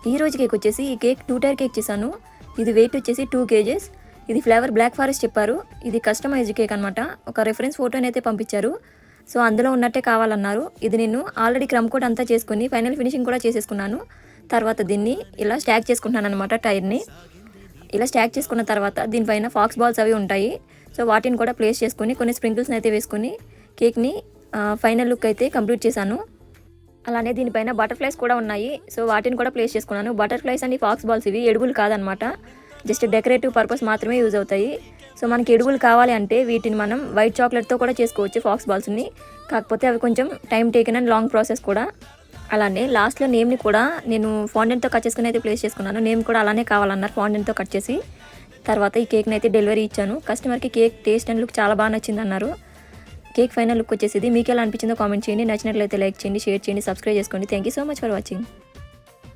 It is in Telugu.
ఈ రోజు కేక్ వచ్చేసి ఈ కేక్ 2 టైర్ కేక్ చేశాను. ఇది వెయిట్ వచ్చేసి 2 kgs. ఇది ఫ్లేవర్ బ్లాక్ ఫారెస్ట్ చెప్పారు. ఇది కస్టమైజ్డ్ కేక్ అనమాట. ఒక రెఫరెన్స్ ఫోటోని అయితే పంపించారు. సో అందులో ఉన్నట్టే కావాలన్నారు. ఇది నేను ఆల్రెడీ క్రమ్ కోడ్ అంతా చేసుకుని ఫైనల్ ఫినిషింగ్ కూడా చేసేసుకున్నాను. తర్వాత దీన్ని ఇలా స్టాక్ చేసుకుంటున్నాను అనమాట. టైర్ని ఇలా స్టాక్ చేసుకున్న తర్వాత దీనిపైన ఫాక్స్ బాల్స్ అవి ఉంటాయి. సో వాటిని కూడా ప్లేస్ చేసుకుని కొన్ని స్ప్రింకిల్స్ని అయితే వేసుకుని కేక్ని ఫైనల్ లుక్ అయితే కంప్లీట్ చేశాను. అలానే దీనిపైన బటర్ఫ్లైస్ కూడా ఉన్నాయి. సో వాటిని కూడా ప్లేస్ చేసుకున్నాను. బటర్ఫ్లైస్ అండ్ ఫాక్స్ బాల్స్ ఇవి ఎడుగులు కాదనమాట. జస్ట్ డెకరేటివ్ పర్పస్ మాత్రమే యూజ్ అవుతాయి. సో మనకి ఎడుగులు కావాలి అంటే వీటిని మనం వైట్ చాక్లెట్తో కూడా చేసుకోవచ్చు ఫాక్స్ బాల్స్ని. కాకపోతే అవి కొంచెం time taken and long process కూడా. అలానే లాస్ట్లో నేమ్ని కూడా నేను ఫాండెంట్తో కట్ చేసుకుని అయితే ప్లేస్ చేసుకున్నాను. నేమ్ కూడా అలానే కావాలన్నారు ఫాండెంట్తో కట్ చేసి. తర్వాత ఈ కేక్ని అయితే డెలివరీ ఇచ్చాను. కస్టమర్కి కేక్ టేస్ట్ అండ్ లుక్ చాలా బాగా నచ్చింది అన్నారు. కేక్ ఫైనల్ లుక్ వచ్చేసి మీకు ఎలా అనిపించిందో కామెంట్ చేయండి. నచ్చినట్లయితే లైక్ చేయండి, షేర్ చేయండి, సబ్స్క్రైబ్ చేసుకోండి. Thank you so much for watching.